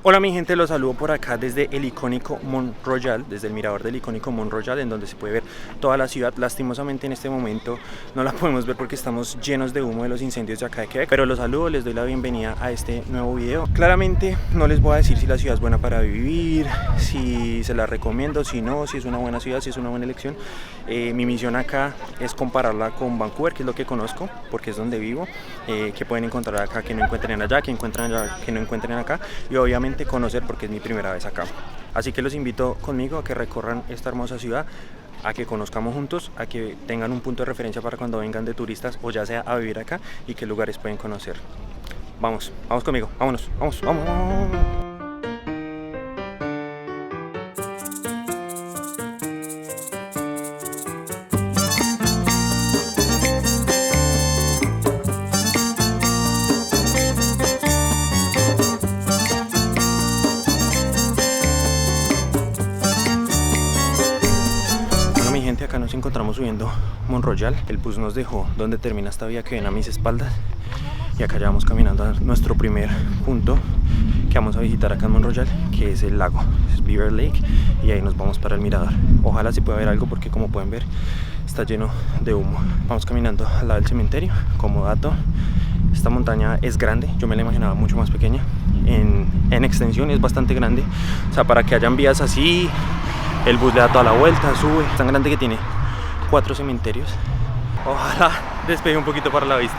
Hola mi gente, los saludo por acá desde el icónico Mont Royal, desde el mirador del icónico Mont Royal, en donde se puede ver toda la ciudad. Lastimosamente en este momento no la podemos ver porque estamos llenos de humo de los incendios de acá de Quebec, pero los saludo, les doy la bienvenida a este nuevo video. Claramente no les voy a decir si la ciudad es buena para vivir, si se la recomiendo, si no, si es una buena ciudad, si es una buena elección. Mi misión acá es compararla con Vancouver, que es lo que conozco, porque es donde vivo, que pueden encontrar acá que no encuentren allá, que encuentran allá que no encuentren acá, y obviamente conocer porque es mi primera vez acá. Así que los invito conmigo a que recorran esta hermosa ciudad, a que conozcamos juntos, a que tengan un punto de referencia para cuando vengan de turistas o ya sea a vivir acá y qué lugares pueden conocer. Vamos conmigo, vamos. Acá nos encontramos subiendo Mont Royal. El bus nos dejó donde termina esta vía que ven a mis espaldas y acá ya vamos caminando a nuestro primer punto que vamos a visitar acá en Mont Royal, que es el lago, es Beaver Lake, y ahí nos vamos para el mirador. Ojalá se pueda ver algo porque como pueden ver está lleno de humo. Vamos caminando al lado del cementerio. Como dato, esta montaña es grande, yo me la imaginaba mucho más pequeña. En extensión es bastante grande, o sea, para que hayan vías así, el bus le da toda la vuelta, sube. Es tan grande que tiene 4 cementerios. Ojalá despegue un poquito para la vista.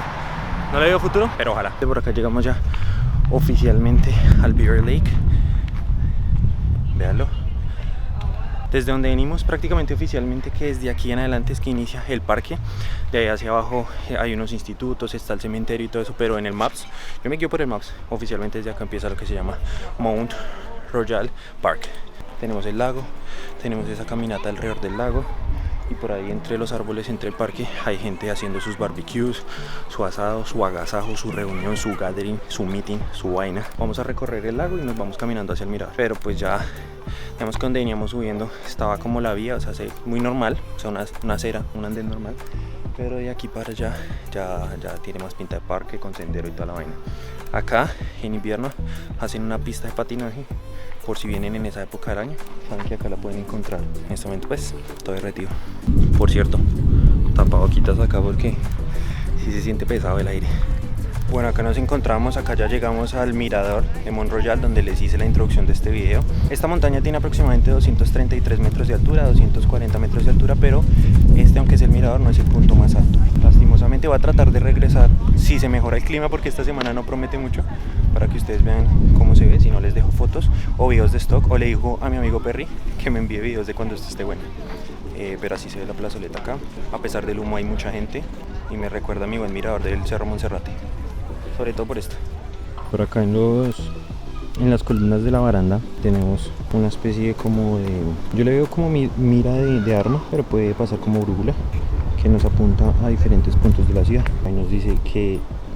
No le veo futuro, pero ojalá. Por acá llegamos ya oficialmente al Beaver Lake. Véanlo. Desde donde venimos prácticamente oficialmente, que desde aquí en adelante es que inicia el parque. De ahí hacia abajo hay unos institutos, está el cementerio y todo eso, pero en el Maps, yo me guío por el Maps, oficialmente desde acá empieza lo que se llama Mont Royal Park. Tenemos el lago, tenemos esa caminata alrededor del lago y por ahí entre los árboles, entre el parque, hay gente haciendo sus barbecues, su asado, su agasajo, su reunión, su gathering, su meeting, su vaina. Vamos a recorrer el lago y nos vamos caminando hacia el mirador. Pero pues ya, digamos que donde veníamos subiendo estaba como la vía, o sea, muy normal, o sea, una acera, un andén normal. Pero de aquí para allá ya tiene más pinta de parque con sendero y toda la vaina. Acá en invierno hacen una pista de patinaje, por si vienen en esa época del año, saben que acá la pueden encontrar. En este momento pues todo derretido. Por cierto, tapaboquitas acá porque sí se siente pesado el aire. Bueno, acá nos encontramos, acá ya llegamos al mirador de Mont Royal, donde les hice la introducción de este video. Esta montaña tiene aproximadamente 233 metros de altura, 240 metros de altura, pero aunque es el mirador, no es el punto más alto. Lastimosamente voy a tratar de regresar si se mejora el clima, porque esta semana no promete mucho, para que ustedes vean cómo se ve. Si no, les dejo fotos o videos de stock, o le digo a mi amigo Perry que me envíe videos de cuando esto esté bueno. Pero así se ve la plazoleta acá. A pesar del humo hay mucha gente y me recuerda a mi buen mirador del Cerro Monserrate, sobre todo por esto. Por acá en las columnas de la baranda tenemos una especie de como de, yo le veo como mira de arma, pero puede pasar como brújula, que nos apunta a diferentes puntos de la ciudad. Ahí nos dice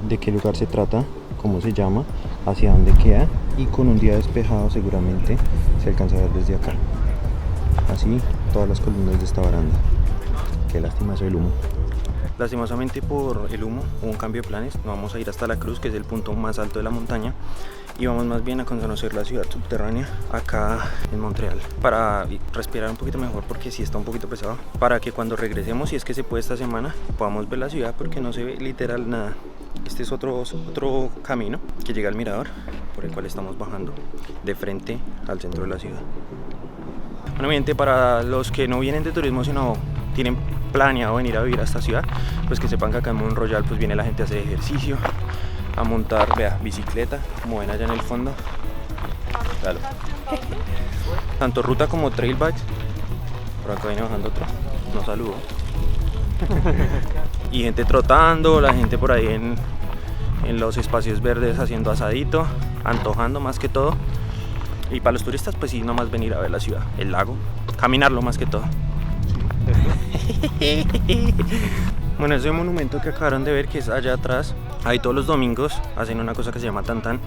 de qué lugar se trata, cómo se llama, hacia dónde queda, y con un día despejado seguramente se alcanza a ver desde acá. Así todas las columnas de esta baranda. Qué lástima eso del humo. Lastimosamente por el humo hubo un cambio de planes. No vamos a ir hasta la Cruz, que es el punto más alto de la montaña, y vamos más bien a conocer la ciudad subterránea acá en Montreal, para respirar un poquito mejor porque sí está un poquito pesado, para que cuando regresemos, si es que se puede esta semana, podamos ver la ciudad, porque no se ve literal nada. Este es otro camino que llega al mirador, por el cual estamos bajando de frente al centro de la ciudad. Bueno, mi gente, para los que no vienen de turismo sino tienen planeado venir a vivir a esta ciudad, pues que sepan que acá en Mont Royal pues viene la gente a hacer ejercicio, a montar, vea, bicicleta, como ven allá en el fondo. Claro. Tanto ruta como trail bikes. Por acá viene bajando otro, nos saludó. Y gente trotando, la gente por ahí en los espacios verdes haciendo asadito, antojando más que todo. Y para los turistas pues sí, nomás venir a ver la ciudad, el lago, caminarlo más que todo. Bueno, ese monumento que acabaron de ver, que es allá atrás, ahí todos los domingos hacen una cosa que se llama tantán.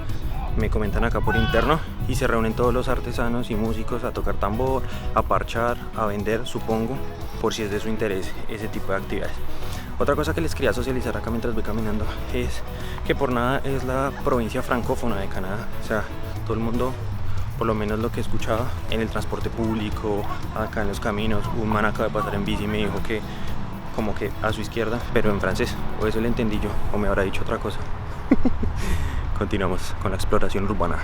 Me comentan acá por interno, y se reúnen todos los artesanos y músicos a tocar tambor, a parchar, a vender, supongo, por si es de su interés ese tipo de actividades. Otra cosa que les quería socializar acá mientras voy caminando es que por nada es la provincia francófona de Canadá. O sea, todo el mundo por lo menos lo que escuchaba en el transporte público, acá en los caminos. Un man acaba de pasar en bici y me dijo que como que a su izquierda, pero en francés, o eso le entendí yo, o me habrá dicho otra cosa. Continuamos con la exploración urbana.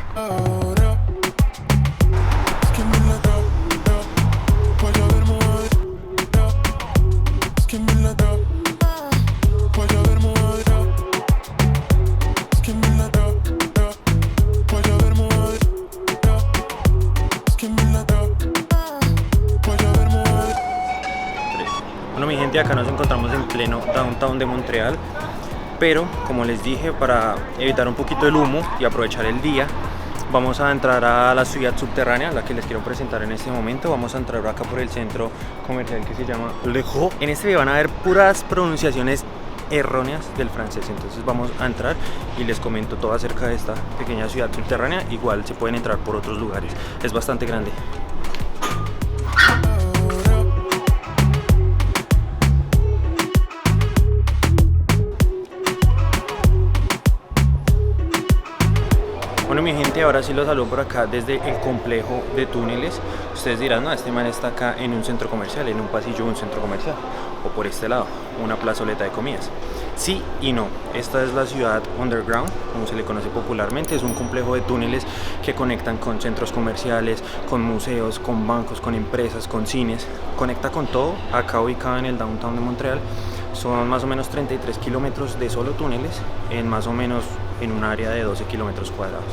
Bueno, mi gente, acá nos encontramos en pleno downtown de Montreal, pero como les dije, para evitar un poquito el humo y aprovechar el día, vamos a entrar a la ciudad subterránea, la que les quiero presentar en este momento. Vamos a entrar acá por el centro comercial que se llama Le Gros. En este video van a ver puras pronunciaciones erróneas del francés, entonces vamos a entrar y les comento todo acerca de esta pequeña ciudad subterránea. Igual se pueden entrar por otros lugares, es bastante grande. Bueno, mi gente, ahora sí los saludo por acá desde el complejo de túneles. Ustedes dirán, no, este man está acá en un centro comercial, en un pasillo de un centro comercial, o por este lado, una plazoleta de comidas. Sí y no, esta es la ciudad underground, como se le conoce popularmente. Es un complejo de túneles que conectan con centros comerciales, con museos, con bancos, con empresas, con cines. Conecta con todo, acá ubicado en el downtown de Montreal. Son más o menos 33 kilómetros de solo túneles en más o menos en un área de 12 kilómetros cuadrados.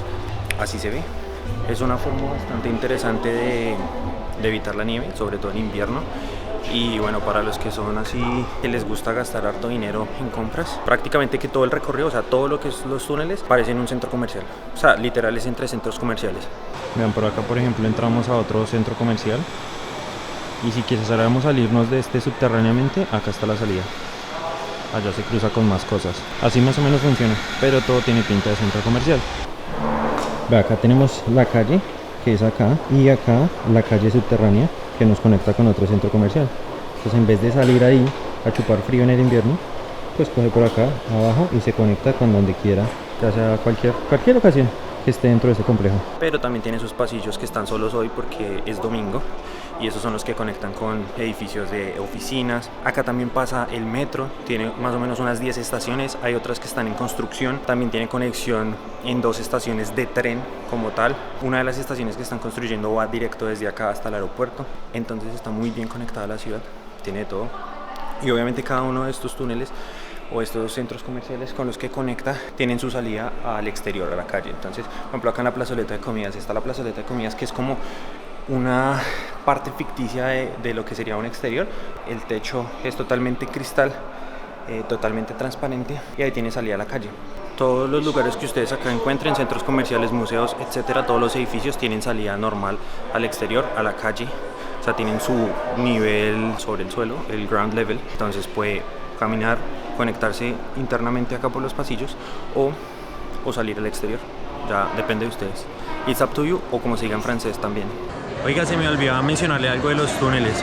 Así se ve. Es una forma bastante interesante de evitar la nieve, sobre todo en invierno. Y bueno, para los que son así, que les gusta gastar harto dinero en compras, prácticamente que todo el recorrido, o sea, todo lo que es los túneles, parece en un centro comercial. O sea, literal es entre centros comerciales. Vean, por acá, por ejemplo, entramos a otro centro comercial. Y si quisiéramos salirnos de este subterráneamente, acá está la salida. Allá se cruza con más cosas. Así más o menos funciona, pero todo tiene pinta de centro comercial. Ve, acá tenemos la calle, que es acá, y acá la calle subterránea, que nos conecta con otro centro comercial. Entonces, en vez de salir ahí a chupar frío en el invierno, pues coge por acá abajo y se conecta con donde quiera, ya sea cualquier ocasión que esté dentro de este complejo. Pero también tiene sus pasillos que están solos hoy porque es domingo, y esos son los que conectan con edificios de oficinas. Acá también pasa el metro, tiene más o menos unas 10 estaciones, hay otras que están en construcción. También tiene conexión en 2 estaciones de tren como tal. Una de las estaciones que están construyendo va directo desde acá hasta el aeropuerto, entonces está muy bien conectada la ciudad, tiene de todo. Y obviamente cada uno de estos túneles o estos centros comerciales con los que conecta tienen su salida al exterior, a la calle. Entonces, por ejemplo, acá en la plazoleta de comidas está la plazoleta de comidas, que es como una parte ficticia de lo que sería un exterior. El techo es totalmente cristal, totalmente transparente, y ahí tiene salida a la calle. Todos los lugares que ustedes acá encuentren, centros comerciales, museos, etcétera, todos los edificios tienen salida normal al exterior, a la calle. O sea, tienen su nivel sobre el suelo, el ground level. Entonces puede caminar, conectarse internamente acá por los pasillos o salir al exterior. Ya depende de ustedes. It's up to you, o como se diga en francés también. Oiga, se me olvidaba mencionarle algo de los túneles.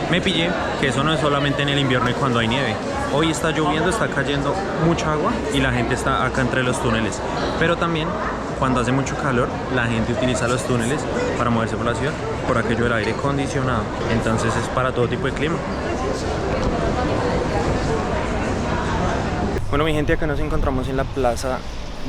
Me pillé que eso no es solamente en el invierno y cuando hay nieve. Hoy está lloviendo, está cayendo mucha agua y la gente está acá entre los túneles. Pero también cuando hace mucho calor, la gente utiliza los túneles para moverse por la ciudad, por aquello del aire acondicionado. Entonces es para todo tipo de clima. Bueno, mi gente, acá nos encontramos en la plaza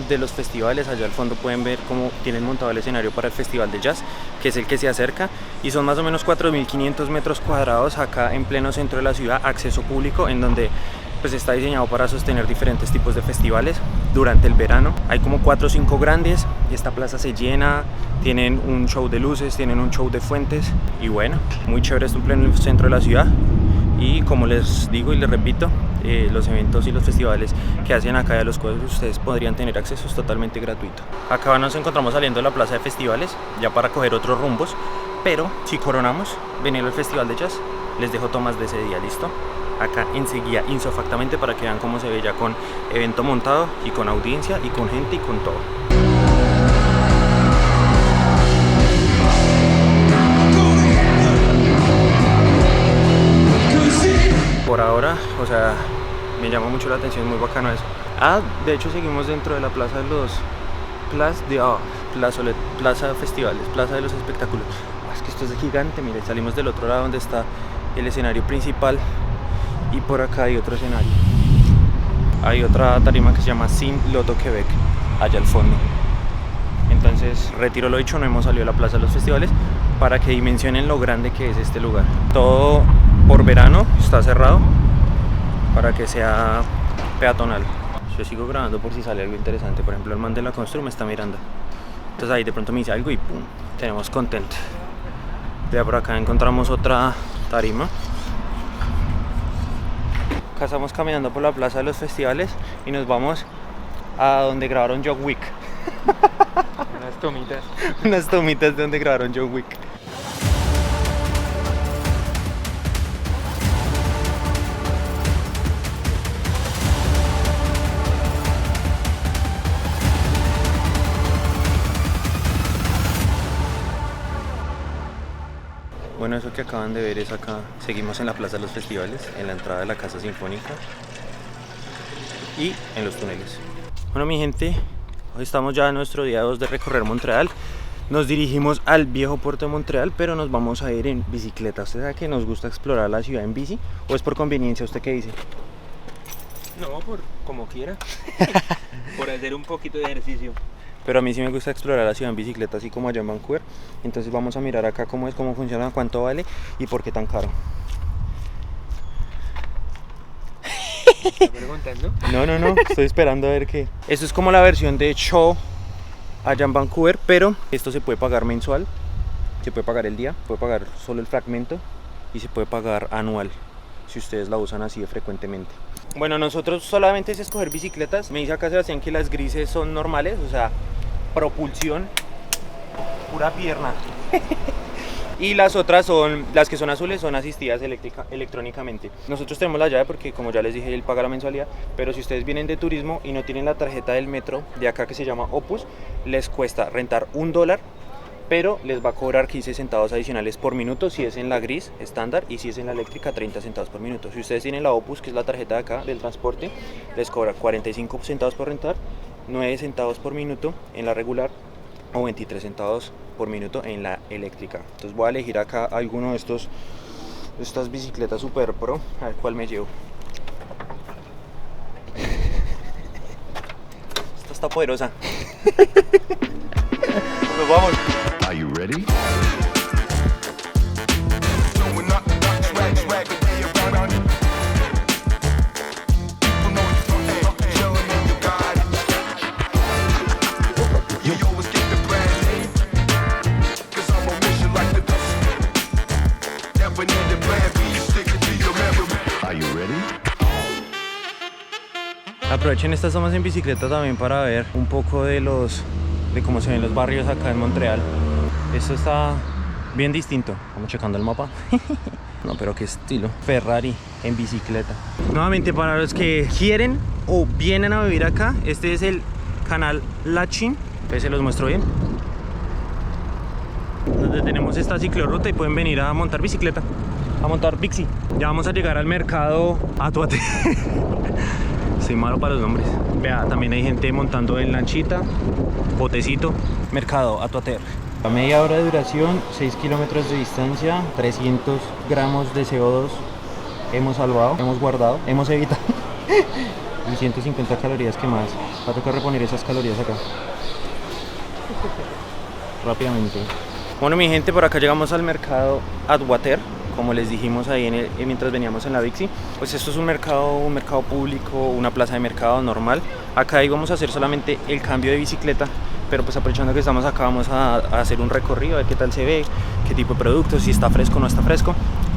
de los festivales. Allá al fondo pueden ver cómo tienen montado el escenario para el festival de jazz, que es el que se acerca, y son más o menos 4.500 metros cuadrados acá en pleno centro de la ciudad, acceso público, en donde pues está diseñado para sostener diferentes tipos de festivales durante el verano. Hay como 4 o 5 grandes, esta plaza se llena, tienen un show de luces, tienen un show de fuentes, y bueno, muy chévere, esto en pleno centro de la ciudad. Y como les digo y les repito, los eventos y los festivales que hacen acá, de los cuales ustedes podrían tener acceso, es totalmente gratuito. Acá nos encontramos saliendo de la plaza de festivales, ya para coger otros rumbos, pero si coronamos, venir al festival de jazz, les dejo tomas de ese día, ¿listo? Acá enseguida, insofactamente, para que vean cómo se ve ya con evento montado y con audiencia y con gente y con todo. Por ahora, o sea, me llama mucho la atención, muy bacano eso. Ah, de hecho seguimos dentro de la plaza de los Place d'Art. Plaza de Festivales, Plaza de los Espectáculos. Es que esto es gigante, mire, salimos del otro lado donde está el escenario principal y por acá hay otro escenario. Hay otra tarima que se llama Sim Loto Quebec, allá al fondo. Entonces, retiro lo dicho, no hemos salido a la Plaza de los Festivales para que dimensionen lo grande que es este lugar. Todo por verano está cerrado para que sea peatonal. Yo sigo grabando por si sale algo interesante. Por ejemplo, el man de la constru me está mirando. Entonces ahí de pronto me dice algo y pum, tenemos content. Ya por acá encontramos otra tarima. Acá estamos caminando por la Plaza de los Festivales y nos vamos a donde grabaron John Wick. Unas tomitas. Unas tomitas de donde grabaron John Wick. Bueno, eso que acaban de ver es acá. Seguimos en la Plaza de los Festivales, en la entrada de la Casa Sinfónica y en los túneles. Bueno, mi gente, hoy estamos ya en nuestro día 2 de recorrer Montreal. Nos dirigimos al viejo puerto de Montreal, pero nos vamos a ir en bicicleta. ¿Usted sabe que nos gusta explorar la ciudad en bici? ¿O es por conveniencia? ¿Usted qué dice? No, por como quiera. Por hacer un poquito de ejercicio. Pero a mí sí me gusta explorar la ciudad en bicicleta, así como allá en Vancouver. Entonces vamos a mirar acá cómo es, cómo funciona, cuánto vale y por qué tan caro. ¿Estás preguntando? No, estoy esperando a ver qué. Esto es como la versión de Show allá en Vancouver, pero esto se puede pagar mensual, se puede pagar el día, puede pagar solo el fragmento y se puede pagar anual, si ustedes la usan así de frecuentemente. Bueno, nosotros solamente es escoger bicicletas. Me dice acá Sebastián que las grises son normales, o sea, propulsión, pura pierna. Y las otras son, las que son azules, son asistidas electrónicamente. Nosotros tenemos la llave porque, como ya les dije, él paga la mensualidad. Pero si ustedes vienen de turismo y no tienen la tarjeta del metro de acá que se llama Opus, les cuesta rentar $1, pero les va a cobrar 15 centavos adicionales por minuto si es en la gris estándar y si es en la eléctrica 30 centavos por minuto. Si ustedes tienen la Opus, que es la tarjeta de acá del transporte, les cobra 45 centavos por rentar, 9 centavos por minuto en la regular o 23 centavos por minuto en la eléctrica. Entonces voy a elegir acá alguno de estas bicicletas super pro, a ver cuál me llevo. Esta está poderosa. Nos vamos. Are you ready? Aprovechen estas tomas en bicicleta también para ver un poco de cómo se ven los barrios acá en Montreal. Esto está bien distinto. Vamos checando el mapa. No, pero qué estilo. Ferrari en bicicleta. Nuevamente, para los que quieren o vienen a vivir acá, este es el canal Lachin. Se los muestro bien. Donde tenemos esta ciclorruta y pueden venir a montar bicicleta, a montar bixi. Ya vamos a llegar al mercado Atuate. Soy malo para los nombres. Vea, también hay gente montando en lanchita, botecito. Mercado Atuater. A media hora de duración, 6 kilómetros de distancia, 300 gramos de CO2 hemos salvado, hemos guardado, hemos evitado. Y 150 calorías quemadas. Va a tocar reponer esas calorías acá rápidamente. Bueno, mi gente, por acá llegamos al mercado Atwater, como les dijimos ahí mientras veníamos en la Bixi. Pues esto es un mercado público, una plaza de mercado normal. Acá íbamos a hacer solamente el cambio de bicicleta, pero pues aprovechando que estamos acá vamos a hacer un recorrido, a ver qué tal se ve, qué tipo de productos, si está fresco o no está fresco.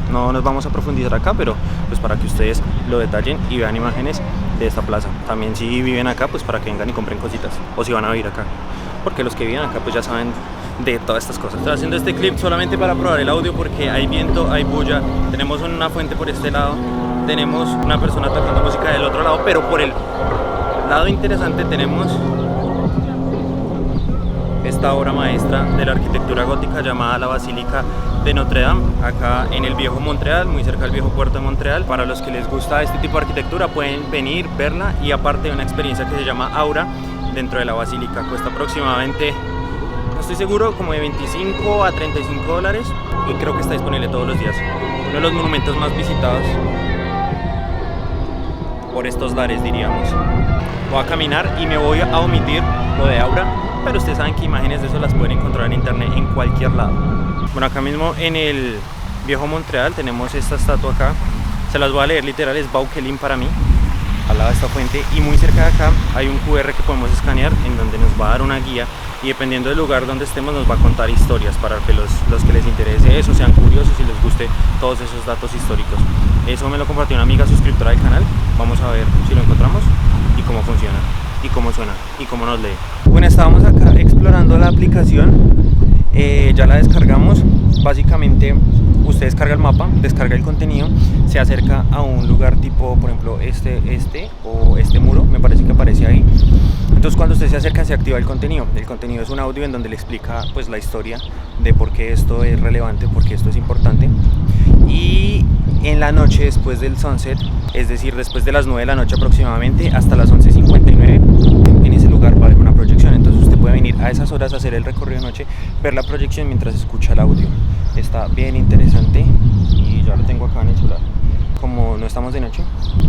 No nos vamos a profundizar acá, pero pues para que ustedes lo detallen y vean imágenes de esta plaza. También si viven acá, pues para que vengan y compren cositas, o si van a vivir acá, porque los que viven acá pues ya saben de todas estas cosas. Estoy haciendo este clip solamente para probar el audio porque hay viento, hay bulla, tenemos una fuente por este lado, tenemos una persona tocando música del otro lado, pero por el lado interesante tenemos esta obra maestra de la arquitectura gótica llamada la Basílica de Notre Dame, acá en el viejo Montreal, muy cerca del viejo puerto de Montreal. Para los que les gusta este tipo de arquitectura pueden venir, verla, y aparte de una experiencia que se llama Aura dentro de la basílica. Cuesta aproximadamente estoy seguro, como de 25 a 35 dólares, y creo que está disponible todos los días. Uno de los monumentos más visitados por estos lares, diríamos. Voy a caminar y me voy a omitir lo de Aura, pero ustedes saben que imágenes de eso las pueden encontrar en internet en cualquier lado. Bueno, acá mismo en el viejo Montreal tenemos esta estatua acá. Se las voy a leer literal, es Vauquelin para mí, al lado de esta fuente, y muy cerca de acá hay un QR que podemos escanear en donde nos va a dar una guía, y dependiendo del lugar donde estemos nos va a contar historias para que los que les interese eso, sean curiosos y les guste todos esos datos históricos. Eso me lo compartió una amiga suscriptora del canal. Vamos a ver si lo encontramos y cómo funciona y cómo suena y cómo nos lee. Bueno, estábamos acá explorando la aplicación, ya la descargamos. Básicamente usted descarga el mapa, descarga el contenido, se acerca a un lugar tipo, por ejemplo, este o este muro, me parece que aparece ahí. Entonces cuando usted se acerca se activa el contenido. El contenido es un audio en donde le explica pues la historia de por qué esto es relevante, por qué esto es importante. Y en la noche, después del sunset, es decir, después de las 9 de la noche aproximadamente hasta las 11:59, en ese lugar va a haber una proyección. Entonces usted puede venir a esas horas a hacer el recorrido de noche, ver la proyección mientras escucha el audio. Está bien interesante y ya lo tengo acá en el celular. Como no estamos de noche,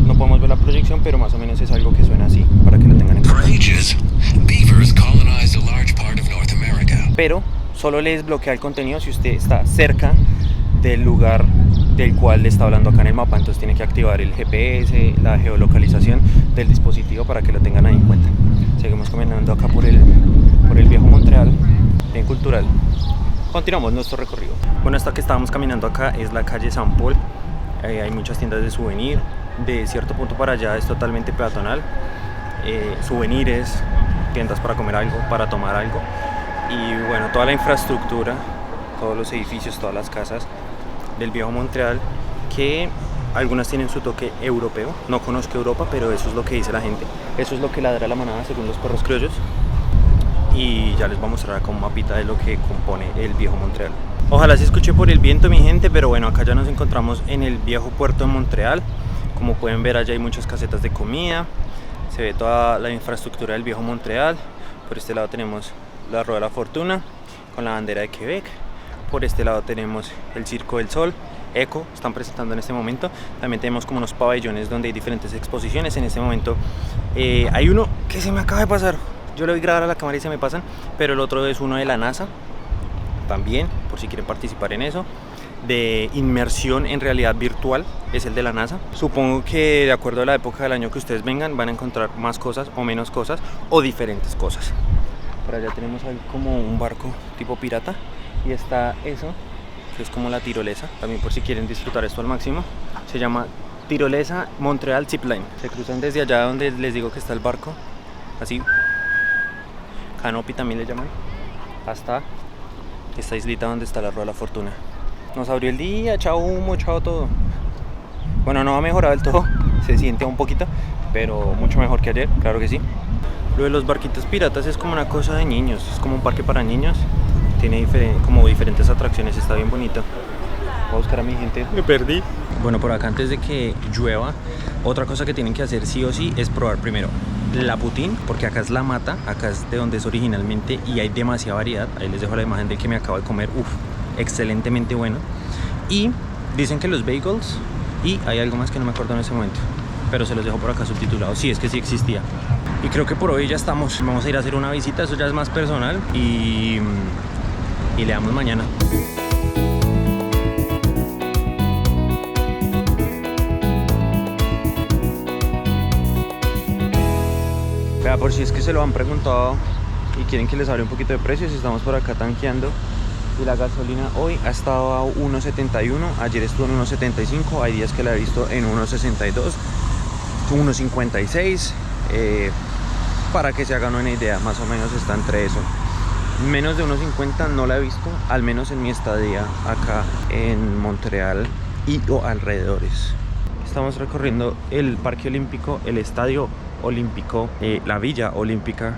no podemos ver la proyección, pero más o menos es algo que suena así, para que lo tengan en cuenta. Pero solo le desbloquea el contenido si usted está cerca del lugar del cual le está hablando acá en el mapa. Entonces tiene que activar el GPS, la geolocalización del dispositivo, para que lo tengan ahí en cuenta. Seguimos caminando acá por el viejo Montreal, bien cultural. Continuamos nuestro recorrido. Bueno, esta que estábamos caminando acá es la calle Saint Paul. Hay muchas tiendas de souvenir. De cierto punto para allá es totalmente peatonal. Souvenirs, tiendas para comer algo, para tomar algo. Y bueno, toda la infraestructura, todos los edificios, todas las casas del viejo Montreal, que algunas tienen su toque europeo. No conozco Europa, pero eso es lo que dice la gente. Eso es lo que ladra la manada según los perros criollos. Y ya les voy a mostrar acá un mapita de lo que compone el viejo Montreal. Ojalá se escuche por el viento, mi gente, pero bueno, acá ya nos encontramos en el viejo puerto de Montreal. Como pueden ver, allá hay muchas casetas de comida. Se ve toda la infraestructura del viejo Montreal. Por este lado tenemos la Rueda de la Fortuna con la bandera de Quebec. Por este lado tenemos el Circo del Sol, Eco, están presentando en este momento. También tenemos como unos pabellones donde hay diferentes exposiciones. En este momento hay uno que se me acaba de pasar. Yo le voy a grabar a la cámara y se me pasan. Pero el otro es uno de la NASA, también, por si quieren participar en eso. De inmersión en realidad virtual, es el de la NASA. Supongo que de acuerdo a la época del año que ustedes vengan, van a encontrar más cosas o menos cosas o diferentes cosas. Por allá tenemos ahí como un barco tipo pirata. Y está eso, que es como la tirolesa, también por si quieren disfrutar esto al máximo. Se llama Tirolesa Montreal Zipline. Se cruzan desde allá donde les digo que está el barco, así, canopy también le llaman, hasta esta islita donde está la Rueda de la Fortuna. Nos abrió el día, chao humo, chao todo. Bueno, no ha mejorado del todo, se siente un poquito, pero mucho mejor que ayer, claro que sí. Lo de los barquitos piratas es como una cosa de niños, es como un parque para niños. Tiene como diferentes atracciones, está bien bonito. Voy a buscar a mi gente, me perdí. Bueno, por acá antes de que llueva, otra cosa que tienen que hacer sí o sí es probar primero la poutine, porque acá es la mata, acá es de donde es originalmente y hay demasiada variedad. Ahí les dejo la imagen del que me acabo de comer, excelentemente bueno. Y dicen que los bagels, y hay algo más que no me acuerdo en ese momento, pero se los dejo por acá subtitulado, sí, es que sí existía. Y creo que por hoy ya estamos, vamos a ir a hacer una visita, eso ya es más personal y le damos mañana. Vea, por si es que se lo han preguntado y quieren que les hable un poquito de precios, estamos por acá tanqueando y la gasolina hoy ha estado a 1.71, ayer estuvo en 1.75, hay días que la he visto en 1.62, 1.56, para que se hagan una idea, más o menos está entre eso. Menos de 1.50 no la he visto, al menos en mi estadía acá en Montreal y o alrededores. Estamos recorriendo el Parque Olímpico, el Estadio Olímpico, la Villa Olímpica.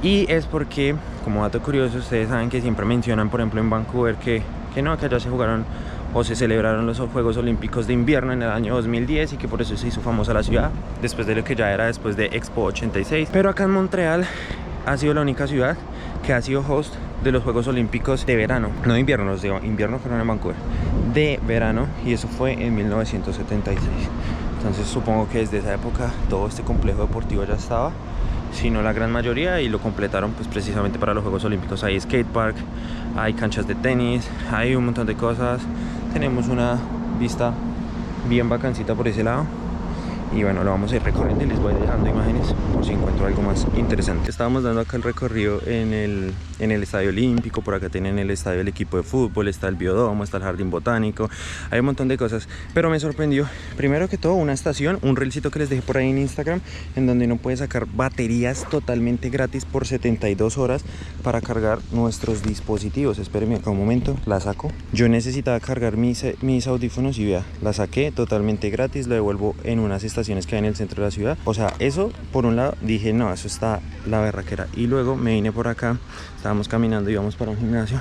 Y es porque, como dato curioso, ustedes saben que siempre mencionan, por ejemplo en Vancouver, que allá se jugaron o se celebraron los Juegos Olímpicos de Invierno en el año 2010 y que por eso se hizo famosa la ciudad, después de lo que ya era después de Expo 86. Pero acá en Montreal ha sido la única ciudad que ha sido host de los Juegos Olímpicos de verano, no de invierno, los de invierno fueron en Vancouver, de verano, y eso fue en 1976. Entonces supongo que desde esa época todo este complejo deportivo ya estaba, si no la gran mayoría, y lo completaron pues precisamente para los Juegos Olímpicos. Hay skatepark, hay canchas de tenis, hay un montón de cosas. Tenemos una vista bien bacancita por ese lado. Y bueno, lo vamos a ir recorriendo y les voy dejando imágenes por si encuentro algo más interesante. Estábamos dando acá el recorrido en el Estadio Olímpico. Por acá tienen el estadio del equipo de fútbol, está el biodromo, está el jardín botánico. Hay un montón de cosas, pero me sorprendió primero que todo una estación, un reelcito que les dejé por ahí en Instagram, en donde uno puede sacar baterías totalmente gratis por 72 horas para cargar nuestros dispositivos. Espérenme acá un momento, la saco. Yo necesitaba cargar mis audífonos y vea, la saqué totalmente gratis, lo devuelvo en unas estaciones que hay en el centro de la ciudad. O sea, eso por un lado dije, no, eso está la berraquera. Y luego me vine por acá, estábamos caminando, íbamos para un gimnasio,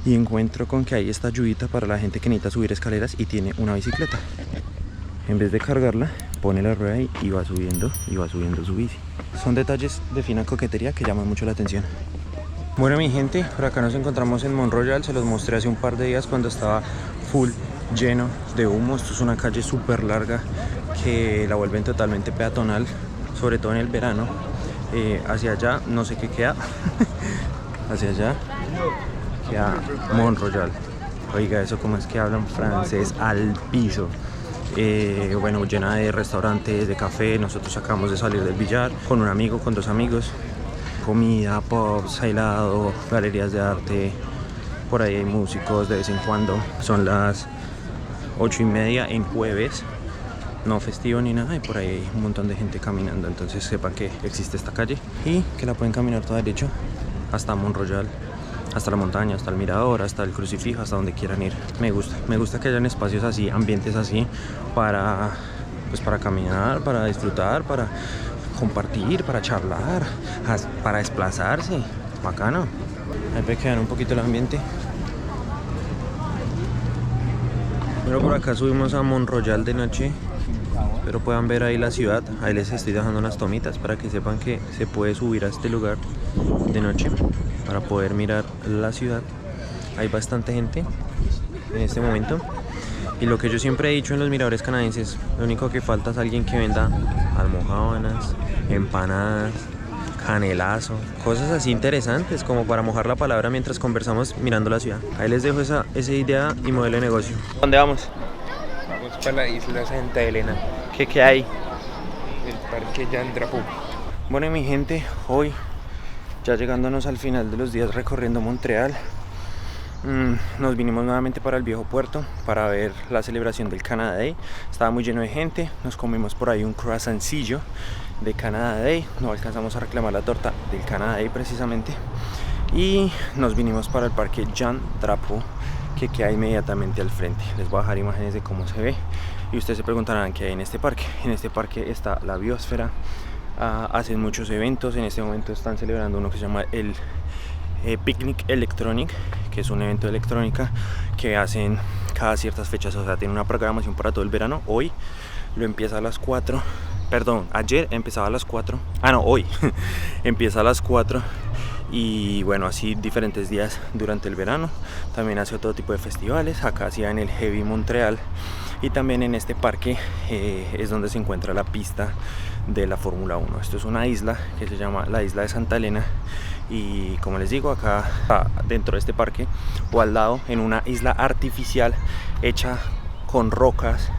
y encuentro con que hay esta ayudita para la gente que necesita subir escaleras y tiene una bicicleta. En vez de cargarla, pone la rueda ahí y va subiendo su bici. Son detalles de fina coquetería que llaman mucho la atención. Bueno, mi gente, por acá nos encontramos en Mont Royal. Se los mostré hace un par de días cuando estaba full lleno de humo. Esto es una calle súper larga que la vuelven totalmente peatonal, sobre todo en el verano. Hacia allá, no sé qué queda. Hacia allá queda Mont Royal. Oiga, eso como es que hablan francés al piso. Bueno, llena de restaurantes, de café. Nosotros acabamos de salir del billar con un amigo, con dos amigos. Comida, pubs, helado, galerías de arte. Por ahí hay músicos de vez en cuando. Son las 8:30 en jueves, no festivo ni nada, y por ahí hay un montón de gente caminando. Entonces sepan que existe esta calle y que la pueden caminar toda derecho hasta Mont Royal, hasta la montaña, hasta el mirador, hasta el crucifijo, hasta donde quieran ir. Me gusta que hayan espacios así, ambientes así para caminar, para disfrutar, para compartir, para charlar, para desplazarse. Bacano. Ahí puede quedar un poquito el ambiente. Pero por acá subimos a Mont Royal de noche, pero puedan ver ahí la ciudad. Ahí les estoy dejando unas tomitas para que sepan que se puede subir a este lugar de noche para poder mirar la ciudad. Hay bastante gente en este momento, y lo que yo siempre he dicho en los miradores canadienses, lo único que falta es alguien que venda almojábanas, empanadas, canelazo, cosas así interesantes como para mojar la palabra mientras conversamos mirando la ciudad. Ahí les dejo esa idea y modelo de negocio. ¿Dónde vamos? Vamos para la isla Santa Elena, ¿Qué hay? el parque Jean Drapeau. Bueno, mi gente, hoy ya llegándonos al final de los días recorriendo Montreal, nos vinimos nuevamente para el viejo puerto para ver la celebración del Canada Day. Estaba muy lleno de gente, nos comimos por ahí un croissantillo de Canada Day, no alcanzamos a reclamar la torta del Canada Day precisamente, y nos vinimos para el parque Jean Drapeau que queda inmediatamente al frente. Les voy a dejar imágenes de cómo se ve y ustedes se preguntarán qué hay en este parque. En este parque está la biosfera, hacen muchos eventos. En este momento están celebrando uno que se llama el Picnic Electronic, que es un evento de electrónica que hacen cada ciertas fechas, o sea, tiene una programación para todo el verano. Hoy lo empieza a las 4, perdón, ayer empezaba a las 4, hoy empieza a las 4, y bueno, así diferentes días durante el verano. También hace todo tipo de festivales, acá hacía en el Heavy Montreal, y también en este parque es donde se encuentra la pista de la Fórmula 1. Esto es una isla que se llama la isla de Santa Elena, y como les digo, acá dentro de este parque o al lado, en una isla artificial hecha con rocas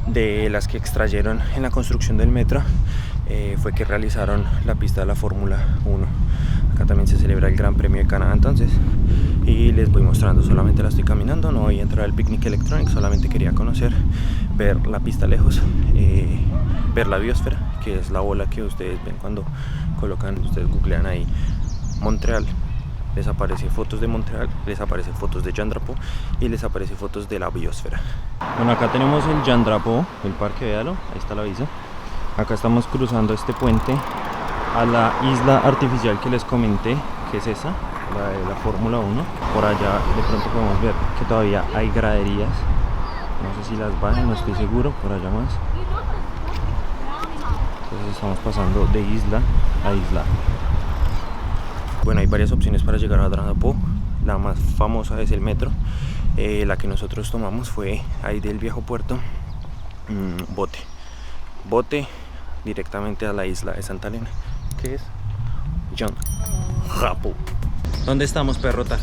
de las que extrayeron en la construcción del metro, fue que realizaron la pista de la Fórmula 1. Acá también se celebra el Gran Premio de Canadá, entonces, y les voy mostrando. Solamente la estoy caminando, no voy a entrar al Picnic Electronic, solamente quería conocer, ver la pista lejos, ver la biosfera, que es la bola que ustedes ven cuando colocan, ustedes googlean ahí Montreal, les aparece fotos de Montreal, les aparece fotos de Jean Drapeau y les aparece fotos de la biosfera. Bueno, acá tenemos el Jean Drapeau, el parque, véalo, ahí está el aviso. Acá estamos cruzando este puente a la isla artificial que les comenté, que es esa, la de la Fórmula 1. Por allá de pronto podemos ver que todavía hay graderías, no sé si las bajan, no estoy seguro, por allá más. Entonces estamos pasando de isla a isla. Bueno, hay varias opciones para llegar a Drapeau. la más famosa es el metro. La que nosotros tomamos fue ahí del viejo puerto, bote directamente a la isla de Santa Elena, que es John Japo. ¿Dónde estamos, perrota?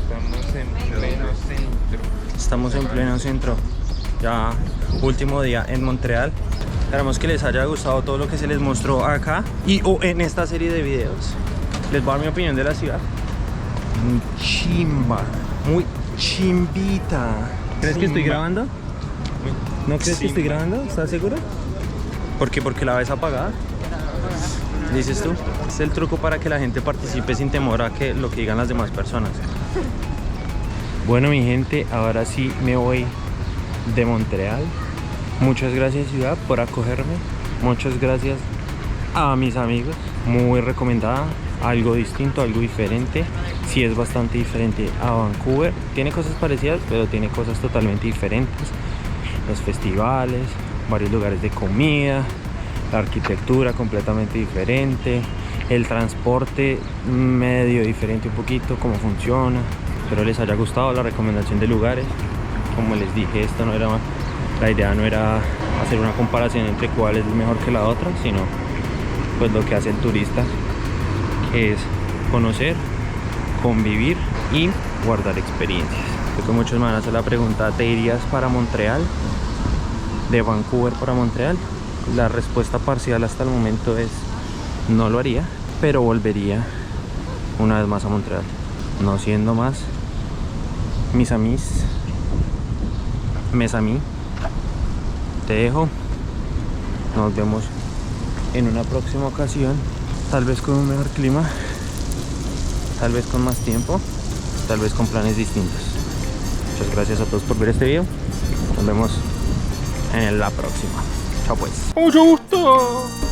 Estamos en pleno centro. Estamos en pleno centro, ya último día en Montreal. Esperamos que les haya gustado todo lo que se les mostró acá y en esta serie de videos. Les voy a dar mi opinión de la ciudad. Muy chimba, muy chimbita. ¿Crees que estoy grabando? ¿No crees que estoy grabando? ¿Estás seguro? ¿Por qué? Porque la ves apagada. Dices tú. Es el truco para que la gente participe sin temor a que lo que digan las demás personas. Bueno, mi gente, ahora sí me voy de Montreal. Muchas gracias, ciudad, por acogerme. Muchas gracias a mis amigos. Muy recomendada. Algo distinto, algo diferente. Sí, es bastante diferente a Vancouver. Tiene cosas parecidas, pero tiene cosas totalmente diferentes. Los festivales, varios lugares de comida, la arquitectura completamente diferente, el transporte medio diferente un poquito, cómo funciona. Espero les haya gustado la recomendación de lugares. Como les dije, esto no era, la idea no era hacer una comparación entre cuál es mejor que la otra, sino pues lo que hace el turista, que es conocer, convivir y guardar experiencias. Creo que muchos me van a hacer la pregunta: ¿te irías para Montreal? ¿De Vancouver para Montreal? La respuesta parcial hasta el momento es no lo haría, pero volvería una vez más a Montreal. No siendo más mis amis, te dejo. Nos vemos en una próxima ocasión, tal vez con un mejor clima, tal vez con más tiempo, tal vez con planes distintos. Muchas gracias a todos por ver este video. Nos vemos en la próxima. Chao pues. ¡Mucho gusto!